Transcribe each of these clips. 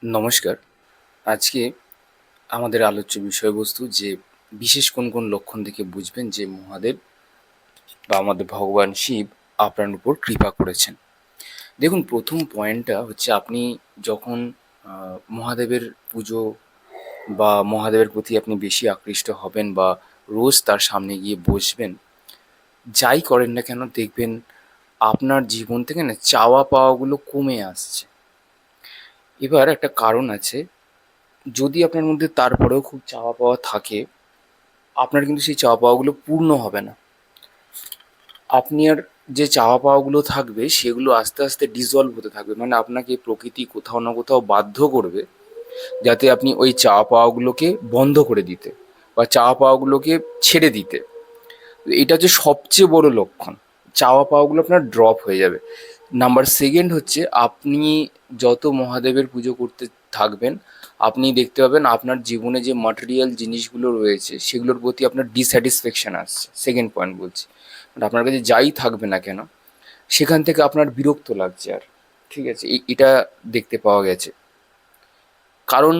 নমস্কার। আজকে আমাদের আলোচ্য বিষয়বস্তু যে বিশেষ কোন কোন লক্ষণ দেখে বুঝবেন যে মহাদেব বা আমাদের ভগবান শিব আপনার উপর কৃপা করেছেন। দেখুন, প্রথম পয়েন্টটা হচ্ছে আপনি যখন মহাদেবের পুজো বা মহাদেবের প্রতি আপনি বেশি আকৃষ্ট হবেন বা রোজ তার সামনে গিয়ে বসবেন, যাই করেন না কেন দেখবেন আপনার জীবন থেকে না চাওয়া পাওয়াগুলো কমে আসছে। এবার একটা কারণ আছে, যদি আপনার মধ্যে তারপরেও খুব চাওয়া পাওয়া থাকে, আপনার কিন্তু সেই চাওয়া পাওয়াগুলো পূর্ণ হবে না। আপনি আর যে চাওয়া পাওয়াগুলো থাকবে সেগুলো আস্তে আস্তে ডিসলভ হতে থাকবে, মানে আপনাকে প্রকৃতি কোথাও না কোথাও বাধ্য করবে যাতে আপনি ওই চাওয়া পাওয়াগুলোকে বন্ধ করে দিতে বা চাওয়া পাওয়াগুলোকে ছেড়ে দিতে। এটা হচ্ছে সবচেয়ে বড় লক্ষণ। চাওয়া পাওয়াগুলো আপনার ড্রপ হয়ে যাবে। নাম্বার সেকেন্ড হচ্ছে, আপনি যত মহাদেবের পুজো করতে থাকবেন, আপনি দেখতে পাবেন আপনার জীবনে যে মাটেরিয়াল জিনিসগুলো রয়েছে সেগুলোর প্রতি আপনার ডিস্যাটিসফ্যাকশন আসছে। সেকেন্ড পয়েন্ট বলছি, মানে আপনার কাছে যাই থাকবে না কেন সেখান থেকে আপনার বিরক্ত লাগছে। আর ঠিক আছে, এটা দেখতে পাওয়া গেছে। কারণ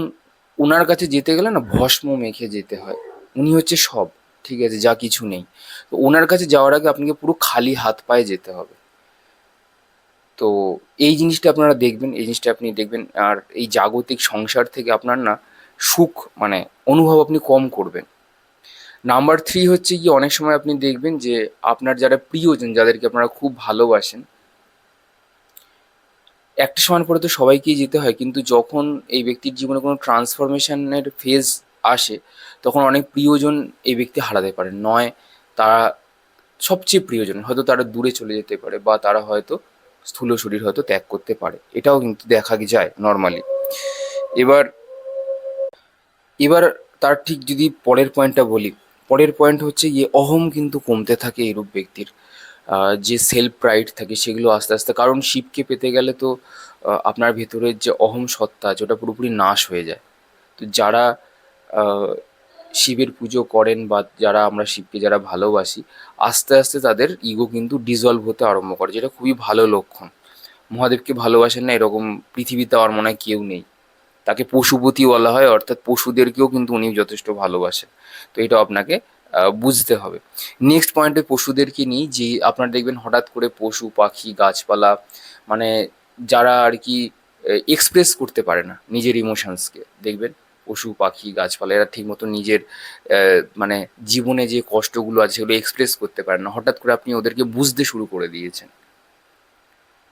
ওনার কাছে যেতে গেলে না ভস্ম মেখে যেতে হয়। উনি হচ্ছে সব, ঠিক আছে, যা কিছু নেই। তো ওনার কাছে যাওয়ার আগে আপনাকে পুরো খালি হাত পায়ে যেতে হবে। তো এই জিনিসটা আপনারা দেখবেন, এই জিনিসটা আপনি দেখবেন। আর এই জাগতিক সংসার থেকে আপনার না সুখ, মানে অনুভব আপনি কম করবেন। নাম্বার থ্রি হচ্ছে কি, অনেক সময় আপনি দেখবেন যে আপনার যারা প্রিয়জন, যাদেরকে আপনারা খুব ভালোবাসেন, একটা সময় পরে তো সবাইকেই যেতে হয়, কিন্তু যখন এই ব্যক্তির জীবনে কোনো ট্রান্সফরমেশনের ফেজ আসে, তখন অনেক প্রিয়জন এই ব্যক্তি হারাতে পারে। নয় তারা সবচেয়ে প্রিয়জন হয়তো তারা দূরে চলে যেতে পারে, বা তারা হয়তো স্থূল শরীর হয়তো ত্যাগ করতে পারে। এটাও কিন্তু দেখা যায় নর্মালি। এবার এবার তার ঠিক যদি পরের পয়েন্টটা বলি, পরের পয়েন্ট হচ্ছে গিয়ে অহম কিন্তু কমতে থাকে এরূপ ব্যক্তির। যে সেলফ প্রাইড থাকে সেগুলো আস্তে আস্তে, কারণ শিবকে পেতে গেলে তো আপনার ভেতরের যে অহম সত্তা আছে ওটা পুরোপুরি নাশ হয়ে যায়। তো যারা আহ, শিবের পুজো করেন বা যারা আমরা শিবকে যারা ভালোবাসি, আস্তে আস্তে তাদের ইগো কিন্তু ডিজলভ হতে আরম্ভ করে, যেটা খুবই ভালো লক্ষণ। মহাদেবকে ভালোবাসেন না এরকম পৃথিবীতে আমার মনে হয় কেউ নেই। তাকে পশুপতি বলা হয়, অর্থাৎ পশুদেরকেও কিন্তু উনি যথেষ্ট ভালোবাসেন। তো এটা আপনাকে বুঝতে হবে। নেক্সট পয়েন্টে পশুদেরকে নিই, যে আপনার দেখবেন হঠাৎ করে পশু পাখি গাছপালা, মানে যারা আর কি এক্সপ্রেস করতে পারে না নিজের ইমোশনসকে, দেখবেন পশু পাখি গাছপালা এরা ঠিক মতো নিজের মানে জীবনে যে কষ্টগুলো আছে সেগুলো এক্সপ্রেস করতে পারে না, হঠাৎ করে আপনি ওদেরকে বুঝতে শুরু করে দিয়েছেন।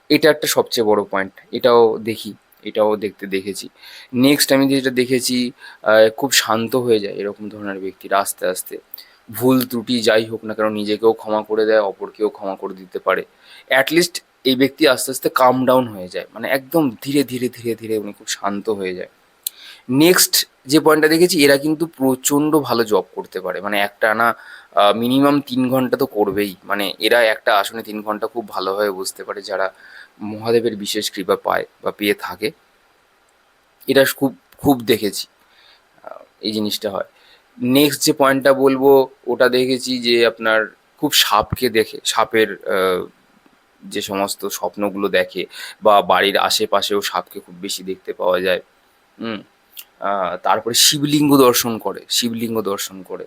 এটা একটা সবচেয়ে বড় পয়েন্ট। এটাও দেখি, এটাও দেখেছি। নেক্সট আমি যেটা দেখেছি, খুব শান্ত হয়ে যায় এরকম ধরনের ব্যক্তিরা আস্তে আস্তে। ভুল ত্রুটি যাই হোক না কেন নিজেকেও ক্ষমা করে দেয়, অপরকেও ক্ষমা করে দিতে পারে। অ্যাটলিস্ট এই ব্যক্তি আস্তে আস্তে কাম ডাউন হয়ে যায়, মানে একদম ধীরে ধীরে ধীরে ধীরে উনি খুব শান্ত হয়ে যায়। নেক্সট যে পয়েন্টটা দেখেছি, এরা কিন্তু প্রচণ্ড ভালো জব করতে পারে, মানে একটা না মিনিমাম 3 ঘন্টা তো করবেই। মানে এরা একটা আসনে 3 ঘন্টা খুব ভালোভাবে বসতে পারে, যারা মহাদেবের বিশেষ কৃপা পায় বা পেয়ে থাকে। এটা খুব খুব দেখেছি এই জিনিসটা হয়। নেক্সট যে পয়েন্টটা বলবো, ওটা দেখেছি যে আপনার খুব সাপকে দেখে, সাপের যে সমস্ত স্বপ্নগুলো দেখে, বা বাড়ির আশেপাশেও সাপকে খুব বেশি দেখতে পাওয়া যায়। হুম। তারপরে শিবলিঙ্গ দর্শন করে, শিবলিঙ্গ দর্শন করে।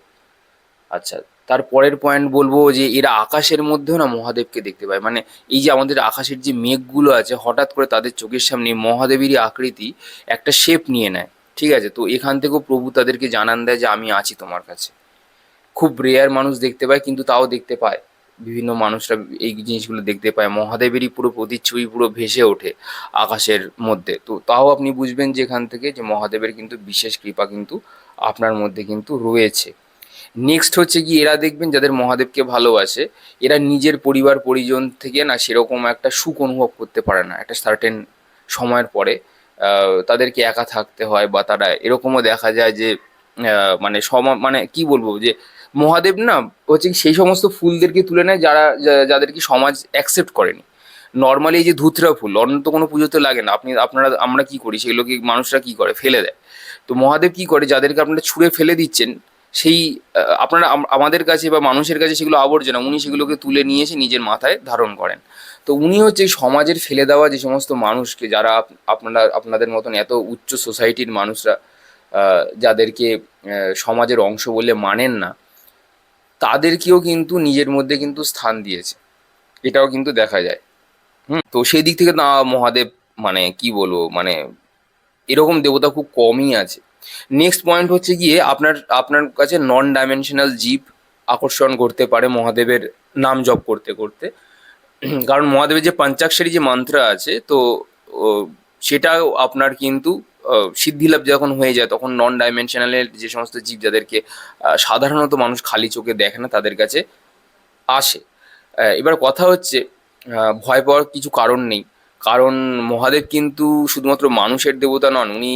আচ্ছা, তার পরের পয়েন্ট বলবো যে এরা আকাশের মধ্যেও না মহাদেবকে দেখতে পায়। মানে এই যে আমাদের আকাশের যে মেঘগুলো আছে, হঠাৎ করে তাদের চোখের সামনে মহাদেবেরই আকৃতি একটা শেপ নিয়ে নেয়। ঠিক আছে, তো এখান থেকেও প্রভু তাদেরকে জানান দেয় যে আমি আছি তোমার কাছে। খুব রেয়ার মানুষ দেখতে পায়, কিন্তু তাও দেখতে পায়। বিভিন্ন মানুষরা এই জিনিসগুলো দেখতে পায়, মহাদেবেরই পুরো প্রতিচ্ছবি পুরো ভেসে ওঠে আকাশের মধ্যে। তো তাও আপনি বুঝবেন যে এখান থেকে যে মহাদেবের কিন্তু বিশেষ কৃপা কিন্তু আপনার মধ্যে কিন্তু রয়েছে। নেক্সট হচ্ছে কি, এরা দেখবেন যাদের মহাদেবকে ভালোবাসে, এরা নিজের পরিবার পরিজন থেকে না সেরকম একটা সুখ অনুভব করতে পারে না একটা সার্টেন সময়ের পরে। তাদেরকে একা থাকতে হয়, বা তারা এরকমও দেখা যায় যে মানে মানে কি বলবো, যে মহাদেব না হচ্ছে কি সেই সমস্ত ফুলদেরকে তুলে নেয় যারা যাদের কি সমাজ অ্যাকসেপ্ট করেনি। নর্মালি এই যে ধুতরা ফুল অন্য তো কোনো পুজোতে লাগে না, আমরা কি করি সেগুলোকে মানুষরা কি করে ফেলে দেয়। তো মহাদেব কি করে, যাদেরকে আপনারা ছুঁড়ে ফেলে দিচ্ছেন, সেই আপনারা আমাদের কাছে বা মানুষের কাছে সেগুলো আবর্জনা, উনি সেগুলোকে তুলে নিয়ে এসে নিজের মাথায় ধারণ করেন। তো উনি হচ্ছে এই সমাজের ফেলে দেওয়া যে সমস্ত মানুষকে, যারা আপনাদের মতন এত উচ্চ সোসাইটির মানুষরা যাদেরকে সমাজের অংশ বলে মানেন না, তাদেরকেও কিন্তু নিজের মধ্যে কিন্তু স্থান দিয়েছে, এটাও কিন্তু দেখা যায়। তো সেই দিক থেকে না মহাদেব, মানে কি বলবো, মানে এরকম দেবতা খুব কমই আছে। নেক্সট পয়েন্ট হচ্ছে গিয়ে আপনার আপনার কাছে নন ডাইমেনশনাল জীব আকর্ষণ করতে পারে মহাদেবের নাম জপ করতে করতে। কারণ মহাদেবের যে পঞ্চাক্ষরী যে মন্ত্র আছে, তো ও, সেটাও আপনার কিন্তু সিদ্ধিলাভ যখন হয়ে যায়, তখন নন ডাইমেনশনালের যে সমস্ত জীব, যাদেরকে সাধারণত মানুষ খালি চোখে দেখে না, তাদের কাছে আসে। এবার কথা হচ্ছে, ভয় পাওয়ার কিছু কারণ নেই। কারণ মহাদেব কিন্তু শুধুমাত্র মানুষের দেবতা নন, উনি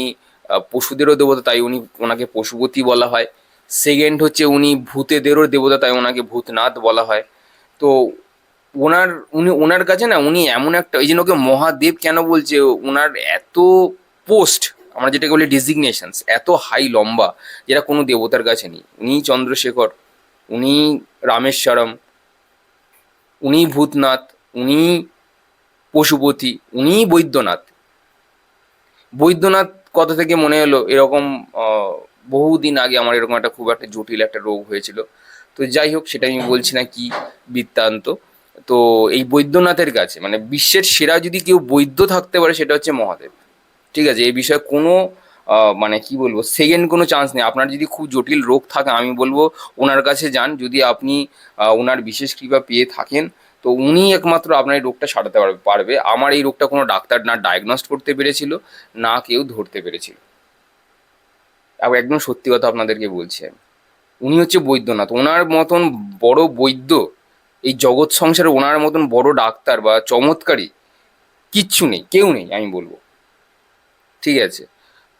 পশুদেরও দেবতা, তাই ওনাকে পশুপতি বলা হয়। সেকেন্ড হচ্ছে উনি ভূতেদেরও দেবতা, তাই ওনাকে ভূতনাথ বলা হয়। তো ওনার ওনার কাছে না, উনি এমন একটা, এই জন্য ওকে মহাদেব কেন বলছে, ওনার এত পোস্ট, আমরা যেটাকে বলি ডিজিগনেশনস, এত হাই লম্বা, যেটা কোনো দেবতার কাছে নেই। উনি চন্দ্রশেখর, উনি রামেশ্বরম, উনি ভূতনাথ, উনি পশুপতি, উনি বৈদ্যনাথ। বৈদ্যনাথ কথা থেকে মনে হলো, এরকম বহুদিন আগে আমার এরকম একটা খুব একটা জটিল একটা রোগ হয়েছিল। তো যাই হোক, সেটা আমি বলছি না কি বৃত্তান্ত। তো এই বৈদ্যনাথের কাছে, মানে বিশ্বের সেরা যদি কেউ বৈদ্য থাকতে পারে, সেটা হচ্ছে মহাদেব। ঠিক আছে, এই বিষয়ে কোনো মানে কি বলবো, সেকেন্ড কোনো চান্স নেই। আপনার যদি খুব জটিল রোগ থাকে, আমি বলবো ওনার কাছে যান। যদি আপনি ওনার বিশেষ কৃপা পেয়ে থাকেন, তো উনি একমাত্র আপনার এই রোগটা সারাতে পারবে। আমার এই রোগটা কোনো ডাক্তার না ডায়াগনস্ট করতে পেরেছিল, না কেউ ধরতে পেরেছিল। একদম সত্যি কথা আপনাদেরকে বলছি আমি। উনি হচ্ছে বৈদ্যনাথ। ওনার মতন বড় বৈদ্য এই জগৎ সংসারে, ওনার মতন বড় ডাক্তার বা চমৎকারী কিচ্ছু নেই, কেউ নেই আমি বলবো। ঠিক আছে,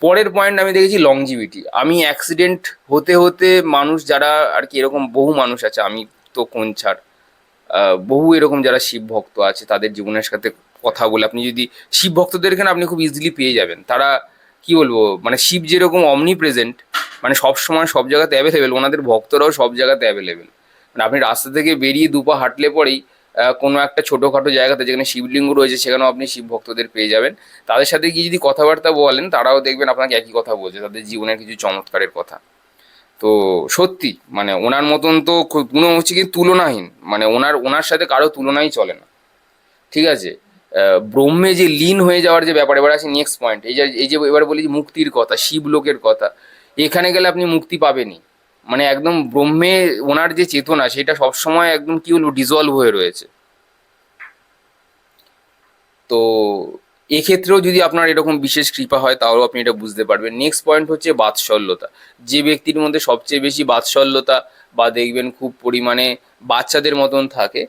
পরের পয়েন্ট আমি দেখেছি লংজিভিটি। আমি অ্যাক্সিডেন্ট হতে হতে মানুষ যারা আর কি, এরকম বহু মানুষ আছে, আমি তো কোন ছাড়, বহু এরকম যারা শিব ভক্ত আছে, তাদের জীবনের সাথে কথা বলে আপনি যদি শিব ভক্তদেরকে না, আপনি খুব ইজিলি পেয়ে যাবেন। তারা কি বলবো, মানে শিব যেরকম অমনি প্রেজেন্ট, মানে সব সময় সব জায়গাতে অ্যাভেলেবেল, ওনাদের ভক্তরাও সব জায়গাতে অ্যাভেলেবেল। মানে আপনি রাস্তা থেকে বেরিয়ে দুপা হাঁটলে পরেই কোনো একটা ছোটোখাটো জায়গাতে যেখানে শিবলিঙ্গ রয়েছে, সেখানেও আপনি শিব ভক্তদের পেয়ে যাবেন। তাদের সাথে গিয়ে যদি কথাবার্তা বলেন, তারাও দেখবেন আপনাকে একই কথা বলছে, তাদের জীবনের কিছু চমৎকারের কথা। তো সত্যি মানে ওনার মতন তো কোনো হচ্ছে কি তুলনাহীন, মানে ওনার ওনার সাথে কারো তুলনাই চলে না। ঠিক আছে, ব্রহ্মে যে লীন হয়ে যাওয়ার যে ব্যাপার, এবার আসি নেক্সট পয়েন্ট। এই যে এবার বলি যে মুক্তির কথা, শিবলোকের কথা, এখানে গেলে আপনি মুক্তি পাবেনই। মানে একদম ব্রহ্মে ওনার যে চেতনা, সেটা সবসময় একদম কি বলবো ডিজলভ হয়ে রয়েছে। তো এক্ষেত্রেও যদি আপনার এরকম বিশেষ কৃপা হয়, তাহলেও আপনি এটা বুঝতে পারবেন। নেক্সট পয়েন্ট হচ্ছে বাৎসল্যতা। যে ব্যক্তির মধ্যে সবচেয়ে বেশি বাৎসল্যতা, বা দেখবেন খুব পরিমাণে বাচ্চাদের মতন থাকে,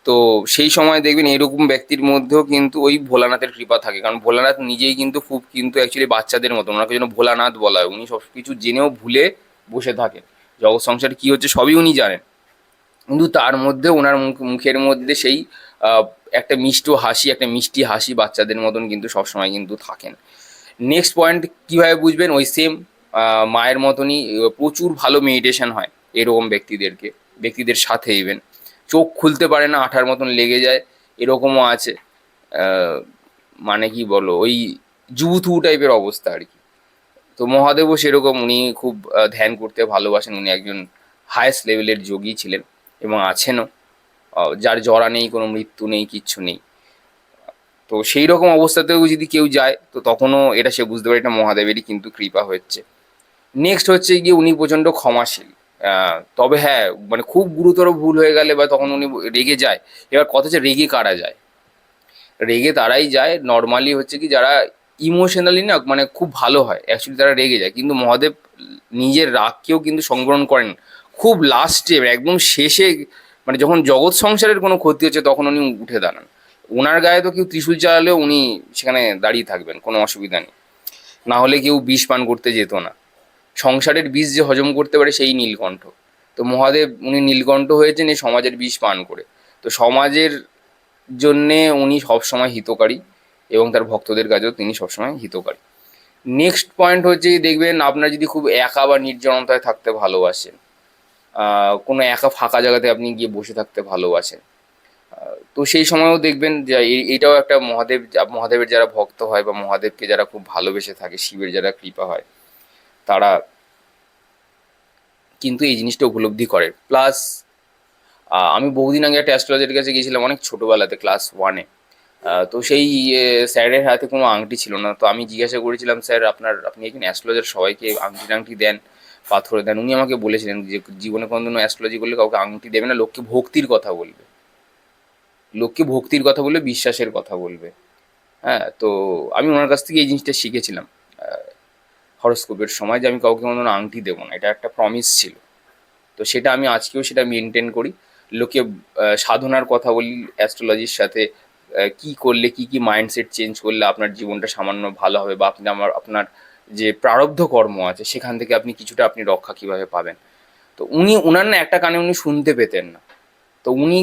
তো সেই সময় দেখবেন এরকম ব্যক্তির মধ্যেও কিন্তু ওই ভোলানাথের কৃপা থাকে। কারণ ভোলানাথ নিজেই কিন্তু খুব কিন্তু অ্যাকচুয়ালি বাচ্চাদের মতন, ওনাকে যেন ভোলানাথ বলা হয়। উনি সব কিছু জেনেও ভুলে বসে থাকেন, জগৎ সংসারে কী হচ্ছে সবই উনি জানেন, কিন্তু তার মধ্যে ওনার মুখের মধ্যে সেই আহ, একটা একটা মিষ্টি হাসি বাচ্চাদের মতন কিন্তু সবসময় কিন্তু থাকেন। নেক্সট পয়েন্ট কিভাবে বুঝবেন, ওই সেম মায়ের মতনই প্রচুর ভালো মেডিটেশন হয় এরকম ব্যক্তিদের সাথে। ইভেন চোখ খুলতে পারে না, আঠার মতন লেগে যায়, এরকমও আছে। আহ, মানে কি বলো, ওই জুবুথু টাইপের অবস্থা আর কি। তো মহাদেবও সেরকম, উনি খুব ধ্যান করতে ভালোবাসেন। উনি একজন হায়েস্ট লেভেলের যোগী ছিলেন এবং আছেনও, যার জরা নেই, কোনো মৃত্যু নেই, কিচ্ছু নেই। তো সেই রকম অবস্থাতেও যদি কেউ যায়, তো তখনও এটা সে বুঝতে পারে এটা মহাদেবেরই কিন্তু কৃপা হচ্ছে। নেক্সট হচ্ছে গিয়ে উনি প্রচণ্ড ক্ষমাশীল। তবে হ্যাঁ, মানে খুব গুরুতর ভুল হয়ে গেলে বা তখন উনি রেগে যায়। এবার কথা হচ্ছে রেগে কারা যায়, রেগে তারাই যায় নর্মালি হচ্ছে কি, যারা ইমোশনালি না মানে খুব ভালো হয়, অ্যাকচুয়ালি তারা রেগে যায়। কিন্তু মহাদেব নিজের রাগকেও কিন্তু সংবরণ করেন খুব লাস্টে, একদম শেষে, মানে যখন জগৎ সংসারের কোনো ক্ষতি হচ্ছে, তখন উনি উঠে দাঁড়ান। ওনার গায়ে তো কেউ ত্রিশূল চালালেও উনি সেখানে দাঁড়িয়ে থাকবেন, কোনো অসুবিধা নেই। না হলে কেউ বিষ পান করতে যেত না। সংসারের বিষ যে হজম করতে পারে, সেই নীলকণ্ঠ। তো মহাদেব উনি নীলকণ্ঠ হয়েছেন এই সমাজের বিষ পান করে। তো সমাজের জন্যে উনি সবসময় হিতকারী, এবং তার ভক্তদের কাছেও তিনি সবসময় হিতকারী। নেক্সট পয়েন্ট হচ্ছে দেখবেন, আপনার যদি খুব একা বা নির্জনতায় থাকতে ভালোবাসেন, কোনো একা ফাঁকা জায়গাতে আপনি গিয়ে বসে থাকতে ভালোবাসেন, তো সেই সময়ও দেখবেন যে এইটাও একটা মহাদেবের যারা ভক্ত হয় বা মহাদেবকে যারা খুব ভালোবেসে থাকে, শিবের যারা কৃপা হয়, তারা কিন্তু এই জিনিসটা উপলব্ধি করে। প্লাস আমি বহুদিন আগে একটা অ্যাস্ট্রোলজারের কাছে গিয়েছিলাম, অনেক ছোটোবেলাতে, ক্লাস 1-এ। তো সেই স্যারের হাতে কোনো আংটি ছিল না। তো আমি জিজ্ঞাসা করেছিলাম, স্যার আপনি এখানে অ্যাস্ট্রোলজার সবাইকে আংটি টাংটি দেন, পাথরে দেন। উনি আমাকে বলেছিলেন যে জীবনে কোনোদিনও অ্যাস্ট্রোলজি করলে কাউকে আংটি দেবে না, লোককে ভক্তির কথা বলবে, লোককে ভক্তির কথা বলবে, বিশ্বাসের কথা বলবে। হ্যাঁ, তো আমি ওনার কাছ থেকে এই জিনিসটা শিখেছিলাম হরোস্কোপের সময়, যে আমি কাউকে কোনোদিনও আংটি দেবো না, এটা একটা প্রমিস ছিল। তো সেটা আমি আজকেও সেটা মেনটেন করি। লোকে সাধনার কথা বলি অ্যাস্ট্রোলজির সাথে, কি করলে কি মাইন্ডসেট চেঞ্জ করলে আপনার জীবনটা সামান্য ভালো হবে, বা আপনার যে প্রারব্ধ কর্ম আছে সেখান থেকে আপনি কিছুটা আপনি রক্ষা কিভাবে পাবেন। তো উনার না একটা কানে উনি শুনতে পেতেন না। তো উনি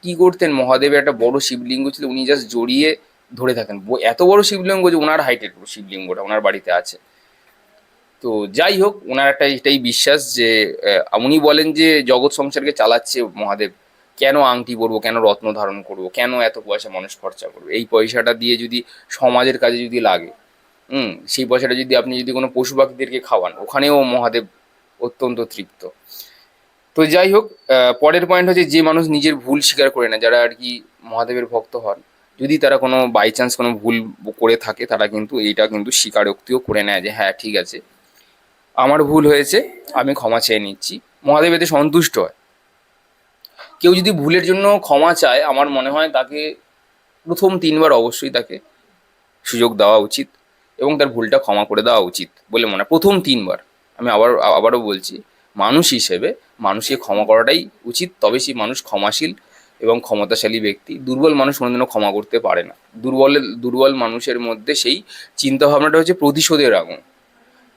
কি করতেন, মহাদেবের একটা বড় শিবলিঙ্গ ছিল, উনি জাস্ট জড়িয়ে ধরে থাকেন। এত বড় শিবলিঙ্গ যে ওনার হাইটের শিবলিঙ্গটা ওনার বাড়িতে আছে। তো যাই হোক, ওনার একটা এটাই বিশ্বাস যে উনি বলেন যে জগৎ সংসারকে চালাচ্ছে মহাদেব, কেন আংটি পরবো, কেন রত্ন ধারণ করবো, কেন এত পয়সা মানুষ খরচা করবে, এই পয়সাটা দিয়ে যদি সমাজের কাজে যদি লাগে, সেই পয়সাটা যদি আপনি যদি কোনো পশু পাখিদেরকে খাওয়ান, ওখানেও মহাদেব অত্যন্ত তৃপ্ত। তো যাই হোক, পরের পয়েন্ট হচ্ছে, যে মানুষ নিজের ভুল স্বীকার করে না, যারা আর কি মহাদেবের ভক্ত হন, যদি তারা কোনো বাই চান্স কোনো ভুল করে থাকে, তারা কিন্তু এইটা কিন্তু স্বীকারোক্তিও করে নেয় যে হ্যাঁ ঠিক আছে, আমার ভুল হয়েছে, আমি ক্ষমা চেয়ে নিচ্ছি। মহাদেব এতে সন্তুষ্ট হয়। কেউ যদি ভুলের জন্য ক্ষমা চায়, আমার মনে হয় তাকে প্রথম 3বার অবশ্যই তাকে সুযোগ দেওয়া উচিত, এবং তার ভুলটা ক্ষমা করে দেওয়া উচিত বলে মনে হয়। প্রথম 3বার, আমি আবারও বলছি, মানুষ হিসেবে মানুষকে ক্ষমা করাটাই উচিত, তবে সেই মানুষ ক্ষমাশীল এবং ক্ষমতাশালী ব্যক্তি। দুর্বল মানুষ কোনোদিনও ক্ষমা করতে পারে না। দুর্বল মানুষের মধ্যে সেই চিন্তাভাবনাটা হচ্ছে প্রতিশোধের আগুন।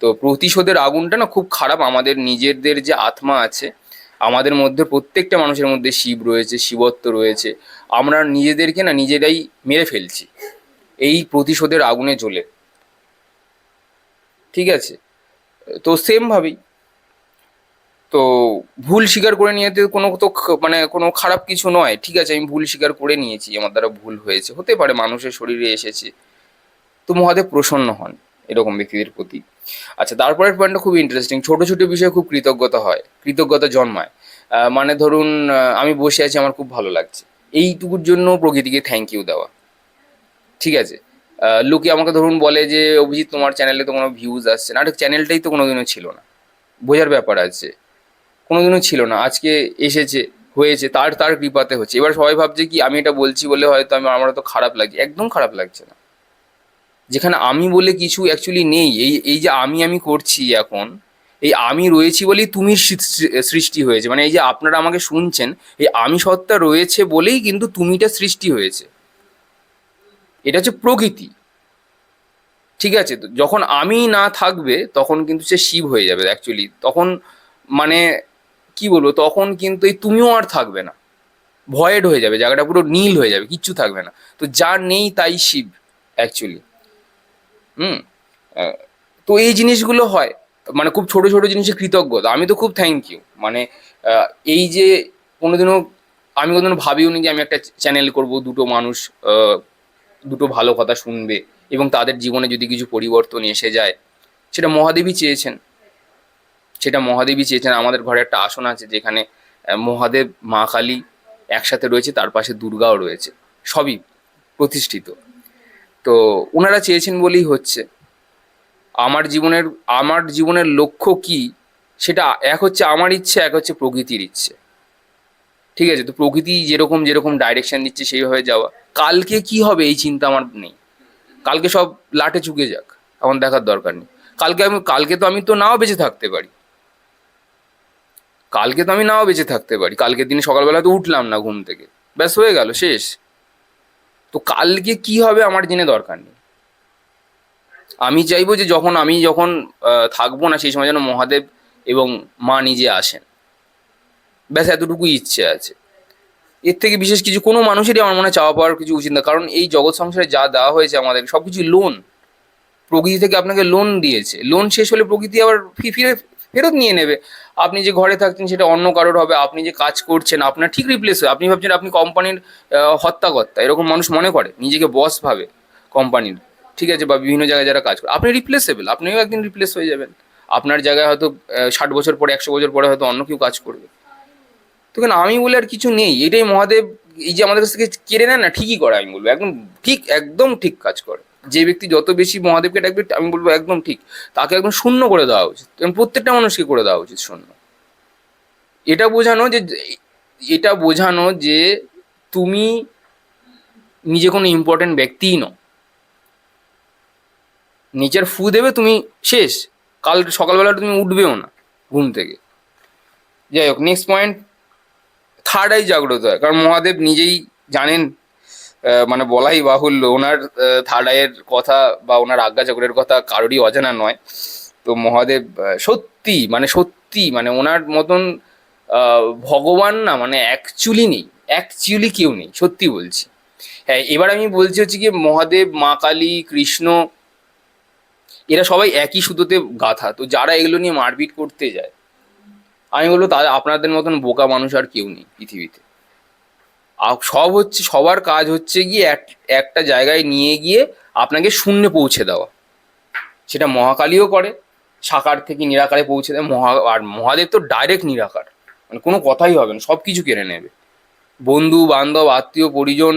তো প্রতিশোধের আগুনটা না খুব খারাপ। আমাদের নিজেদের যে আত্মা আছে, আমাদের মধ্যে প্রত্যেকটা মানুষের মধ্যে শিব রয়েছে, শিবত্ব রয়েছে, আমরা নিজেদেরকে না নিজেরাই মেরে ফেলছি এই প্রতিশোধের আগুনে জ্বলে। ঠিক আছে, তো সেম ভাবেই, তো ভুল স্বীকার করে নিয়ে কোনো তো মানে কোনো খারাপ কিছু নয়। ঠিক আছে, আমি ভুল স্বীকার করে নিয়েছি, আমার দ্বারা ভুল হয়েছে, হতে পারে, মানুষের শরীরে এসেছে। তো মহাদেব প্রসন্ন হন এরকম ব্যক্তিদের প্রতি। আচ্ছা, তারপরের পয়েন্টটা খুব ইন্টারেস্টিং। ছোট ছোট বিষয়ে খুব কৃতজ্ঞতা হয়, কৃতজ্ঞতা জন্মায়। মানে ধরুন, আমি বসে আছি, আমার খুব ভালো লাগছে, এইটুকুর জন্য প্রকৃতিকে থ্যাংক ইউ দেওয়া। ঠিক আছে, লোকে আমাকে ধরুন বলে যে অভিজিৎ তোমার চ্যানেলে তো কোনো ভিউজ আসছে না, আরে চ্যানেলটাই তো কোনোদিনও ছিল না, বোঝার ব্যাপার আছে। কোনোদিনও ছিল না, আজকে এসেছে, হয়েছে, তার তার কৃপাতে হচ্ছে। এবার সবাই ভাবছে কি আমি এটা বলছি বলে হয়তো আমার তো খারাপ লাগছে, একদম খারাপ লাগছে না। যেখানে আমি বলে কিছু অ্যাকচুয়ালি নেই, এই যে আমি করছি এখন, এই আমি রয়েছি বলেই তুমির সৃষ্টি হয়েছে। মানে এই যে আপনারা আমাকে শুনছেন, এই আমি সত্তা রয়েছে বলেই কিন্তু তুমিটা সৃষ্টি হয়েছে। এটা হচ্ছে প্রকৃতি। ঠিক আছে, তো যখন আমি না থাকবে তখন কিন্তু সে শিব হয়ে যাবে অ্যাকচুয়ালি। তখন মানে কি বলবো, তখন কিন্তু এই তুমিও আর থাকবে না, ভয়েড হয়ে যাবে, জায়গাটা পুরো নীল হয়ে যাবে, কিচ্ছু থাকবে না। তো যা নেই তাই শিব অ্যাকচুয়ালি। হুম আহ, তো এই জিনিসগুলো হয়, মানে খুব ছোট ছোট জিনিসে কৃতজ্ঞতা। আমি তো খুব থ্যাংক ইউ, মানে এই যে কোনোদিনও আমি কোনোদিনও ভাবিও নি যে আমি একটা চ্যানেল করব, দুটো মানুষ দুটো ভালো কথা শুনবে, এবং তাদের জীবনে যদি কিছু পরিবর্তন এসে যায়, সেটা মহাদেবী চেয়েছেন। আমাদের ঘরে একটা আসন আছে যেখানে মহাদেব, মা কালী একসাথে রয়েছে, তার পাশে দুর্গাও রয়েছে, সবই প্রতিষ্ঠিত। তো ওনারা চেয়েছেন বলেই হচ্ছে। আমার জীবনের লক্ষ্য কি, সেটা এক হচ্ছে আমার ইচ্ছে, এক হচ্ছে প্রকৃতির ইচ্ছে। ঠিক আছে, তো প্রকৃতি যেরকম যেরকম ডাইরেকশন দিচ্ছে সেইভাবে যাওয়া। কালকে কি হবে এই চিন্তা আমার নেই, কালকে সব লাটে চুকে যাক, আমার দেখার দরকার নেই। কালকে তো আমি তো নাও বেঁচে থাকতে পারি, কালকের দিনে সকালবেলা তো উঠলাম না ঘুম থেকে, ব্যাস হয়ে গেল, শেষ। তো কালকে কি হবে আমার জেনে দরকার নেই। আমি চাইবো যে যখন থাকবো না, সেই সময় যেন মহাদেব এবং মা নিজে আসেন, ব্যাস এতটুকুই ইচ্ছে আছে। এর থেকে বিশেষ কিছু কোনো মানুষেরই আমার মনে হয় চাওয়া পাওয়ার কিছু উচিত না। কারণ এই জগৎ সংসারে যা দেওয়া হয়েছে আমাদের সবকিছু লোন, প্রকৃতি থেকে আপনাকে লোন দিয়েছে, লোন শেষ হলে প্রকৃতি আবার ফিরে ফেরত নিয়ে নেবে। আপনি যে ঘরে থাকছেন সেটা অন্য কারোর হবে, আপনি যে কাজ করছেন আপনার ঠিক রিপ্লেস হয়। আপনি ভাবছেন আপনি কোম্পানির হর্তাকর্তা, এরকম মানুষ মনে করে, নিজেকে বস ভাবে কোম্পানির, ঠিক আছে, বা বিভিন্ন জায়গায় যারা কাজ করে, আপনি রিপ্লেসেবল, আপনিও একদিন রিপ্লেস হয়ে যাবেন। আপনার জায়গায় হয়তো 60 বছর পরে, 100 বছর পরে হয়তো অন্য কেউ কাজ করবে। তো কেন আমি বলে আর কিছু নেই, এটাই মহাদেব এই যে আমাদের কাছ থেকে কেড়ে নেন না, ঠিকই করে আমি বলবো, একদম ঠিক, একদম ঠিক কাজ করে। যে ব্যক্তি যত বেশি মহাদেবকে ডাকবে আমি বলবো একদম ঠিক, তাকে একদম শূন্য করে দেওয়া উচিত, এবং প্রত্যেকটা মানুষকে করে দেওয়া উচিত শূন্য। এটা বোঝানো যে, এটা বোঝানো যে তুমি নিজে কোনো ইম্পর্টেন্ট ব্যক্তিই নও, নিচের ফু দেবে তুমি শেষ, কাল সকালবেলা তুমি উঠবেও না ঘুম থেকে। যাই হোক, নেক্সট পয়েন্ট, থার্ড আই জাগ্রত হয়, কারণ মহাদেব নিজেই জানেন, মানে বলাই বাহুল্য, ওনার থার্ড আইয়ের কথা বা ওনার আজ্ঞা চক্রের কথা কারোরই অজানা নয়। তো মহাদেব সত্যি মানে, সত্যি মানে ওনার মতন ভগবান না মানে অ্যাকচুয়ালি নেই, অ্যাকচুয়ালি কেউ নেই, সত্যি বলছি। হ্যাঁ, এবার আমি বলছি হচ্ছে কি, মহাদেব, মা কালী, কৃষ্ণ, এরা সবাই একই সুতোতে গাঁথা। তো যারা এগুলো নিয়ে মারপিট করতে যায়, আমি বলবো তাদের, আপনাদের মতন বোকা মানুষ আর কেউ নেই পৃথিবীতে। সব হচ্ছে, সবার কাজ হচ্ছে গিয়ে একটা জায়গায় নিয়ে গিয়ে আপনাকে শূন্যে পৌঁছে দেওয়া। সেটা মহাকালীও করে, সাকার থেকে নিরাকারে পৌঁছে দেয়। আর মহাদেব তো ডাইরেক্ট নিরাকার, মানে কোনো কথাই হবে না, সব কিছু কেড়ে নেবে। বন্ধু বান্ধব, আত্মীয় পরিজন,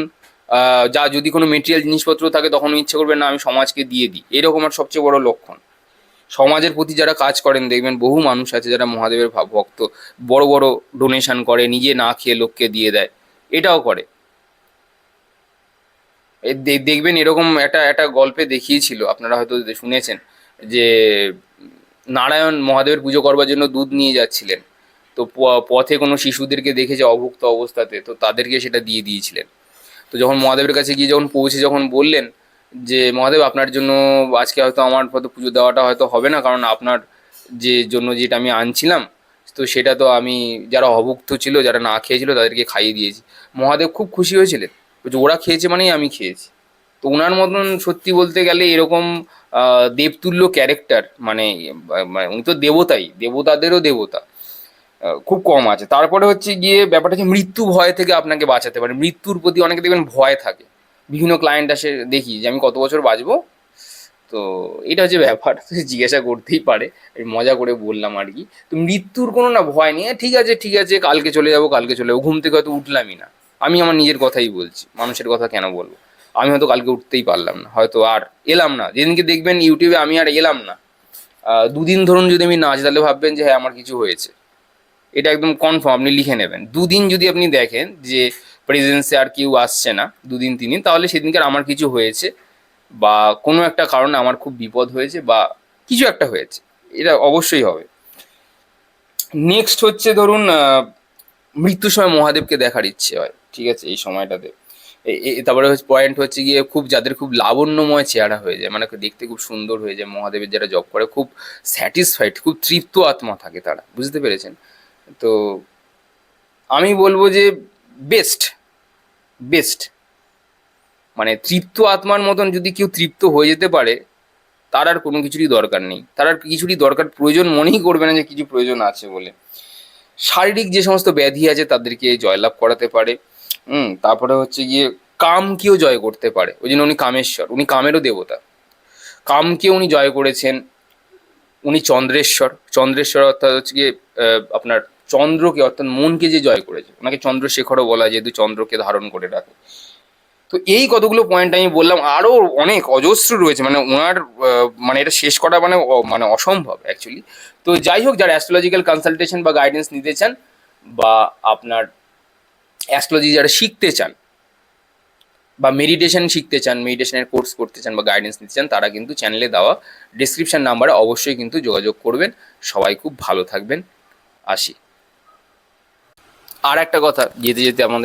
যা যদি কোনো মেটেরিয়াল জিনিসপত্র থাকে, তখন ইচ্ছে করবে না আমি সমাজকে দিয়ে দিই, এরকম আর সবচেয়ে বড় লক্ষণ। সমাজের প্রতি যারা কাজ করেন, দেখবেন বহু মানুষ আছে যারা মহাদেবের ভক্ত, বড় বড় ডোনেশন করে, নিজে না খেয়ে লোককে দিয়ে দেয়, এটাও করে। দেখবেন এরকম একটা একটা গল্পে দেখিয়েছিল, আপনারা হয়তো শুনেছেন, যে নারায়ণ মহাদেবের পুজো করবার জন্য দুধ নিয়ে যাচ্ছিলেন। তো পথে কোনো শিশুদেরকে দেখেছে অভুক্ত অবস্থাতে, তো তাদেরকে সেটা দিয়ে দিয়েছিলেন। তো যখন মহাদেবের কাছে গিয়ে যখন পৌঁছে যখন বললেন যে মহাদেব আপনার জন্য আজকে হয়তো আমার হয়তো পুজো দেওয়াটা হয়তো হবে না, কারণ আপনার যে জন্য যেটা আমি আনছিলাম, তো সেটা তো আমি, যারা অভুক্ত ছিল, যারা না খেয়েছিল, তাদেরকে খাইয়ে দিয়েছি। মহাদেব খুব খুশি হয়েছিলেন, বলছে ওরা খেয়েছে মানেই আমি খেয়েছি। তো ওনার মতন সত্যি বলতে গেলে এরকম দেবতুল্য ক্যারেক্টার, মানে উনি তো দেবতাই, দেবতাদেরও দেবতা, খুব কম আছে। তারপরে হচ্ছে গিয়ে ব্যাপারটা হচ্ছে মৃত্যু ভয় থেকে আপনাকে বাঁচাতে পারে। মৃত্যুর প্রতি অনেকে দেখবেন ভয় থাকে, বিভিন্ন ক্লায়েন্ট আসে দেখি যে আমি কত বছর বাঁচবো। তো এটা হচ্ছে ব্যাপার, জিজ্ঞাসা করতেই পারে, আমি মজা করে বললাম আর কি। তো মৃত্যুর কোনো না ভয় নেই, ঠিক আছে ঠিক আছে, কালকে চলে যাবো, কালকে চলে যাবো, ঘুম থেকে হয়তো উঠলামই না। আমি আমার নিজের কথাই বলছি, মানুষের কথা কেন বলবো। আমি হয়তো কালকে উঠতেই পারলাম না, হয়তো আর এলাম না, যেদিনকে দেখবেন ইউটিউবে আমি আর এলাম না, 2 দিন ধরুন যদি আমি না আসি, তাহলে ভাববেন যে হ্যাঁ আমার কিছু হয়েছে। এটা একদম কনফার্ম, আপনি লিখে নেবেন। 2 দিন যদি আপনি দেখেন যে প্রেজেন্সে আর কেউ আসছে না, 2 দিন 3 দিন, তাহলে সেদিনকার আমার কিছু হয়েছে, বা কোনো একটা কারণে আমার খুব বিপদ হয়েছে, বা কিছু একটা হয়েছে, এটা অবশ্যই হবে। নেক্সট হচ্ছে ধরুন মৃত্যুর সময় মহাদেবকে দেখার ইচ্ছে হয়, ঠিক আছে, এই সময়টাতে। তারপরে হচ্ছে পয়েন্ট হচ্ছে গিয়ে, খুব যাদের খুব লাবণ্যময় চেহারা হয়ে যায়, মানে দেখতে খুব সুন্দর হয়ে যায়, মহাদেবের যারা জব করে, খুব স্যাটিসফাইড, খুব তৃপ্ত আত্মা থাকে তারা, বুঝতে পেরেছেন? তো আমি বলবো যে বেস্ট, বেস্ট, মানে তৃপ্ত আত্মার মতন যদি কেউ তৃপ্ত হয়ে যেতে পারে, তার আর কোনো কিছুরই দরকার নেই, তার আর কিছুরই দরকার প্রয়োজন মনেই করবে না যে কিছু প্রয়োজন আছে বলে। শারীরিক যে সমস্ত ব্যাধি আছে তাদেরকে জয়লাভ করাতে পারে। তারপরে হচ্ছে গিয়ে কামকেও জয় করতে পারে, ওই জন্য উনি কামেশ্বর, উনি কামেরও দেবতা। কামকে উনি জয় করেছেন, উনি চন্দ্রেশ্বর, চন্দ্রেশ্বর অর্থাৎ হচ্ছে গিয়ে আপনার চন্দ্রকে, অর্থাৎ মনকে যে জয় করেছে, ওনাকে চন্দ্রশেখরও বলা হয়, যেহেতু চন্দ্রকে ধারণ করে রাখে। তো এই কতগুলো পয়েন্ট আমি বললাম, আরও অনেক অজস্র রয়েছে, মানে ওনার মানে এটা শেষ করা মানে মানে অসম্ভব অ্যাকচুয়ালি। তো যাই হোক, যারা অ্যাস্ট্রোলজিক্যাল কনসালটেশন বা গাইডেন্স নিতে চান, বা আপনার অ্যাস্ট্রোলজি যারা শিখতে চান, বা মেডিটেশন শিখতে চান, মেডিটেশনের কোর্স করতে চান, বা গাইডেন্স নিতে চান, তারা কিন্তু চ্যানেলে দেওয়া ডিসক্রিপশন নাম্বারে অবশ্যই কিন্তু যোগাযোগ করবেন। সবাই খুব ভালো থাকবেন, আসি। আর একটা কথা যেতে যেতে আমার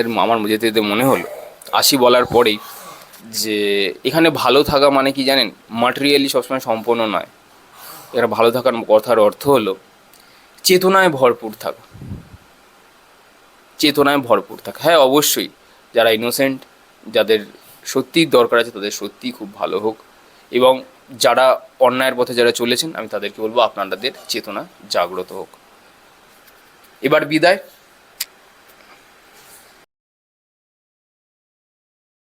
যেতে যেতে মনে হলো, আসি বলার পরেই, যে এখানে ভালো থাকা মানে কি জানেন, ম্যাটেরিয়ালি সবসময় সম্পন্ন নয়। এখানে ভালো থাকার কথার অর্থ হলো চেতনায় ভরপুর থাকা, চেতনায় ভরপুর থাকা। হ্যাঁ অবশ্যই, যারা ইনোসেন্ট, যাদের সত্যিই দরকার আছে, তাদের সত্যিই খুব ভালো হোক, এবং যারা অন্যায়ের পথে যারা চলেছেন আমি তাদেরকে বলবো আপনাদের চেতনা জাগ্রত হোক। এবার বিদায়।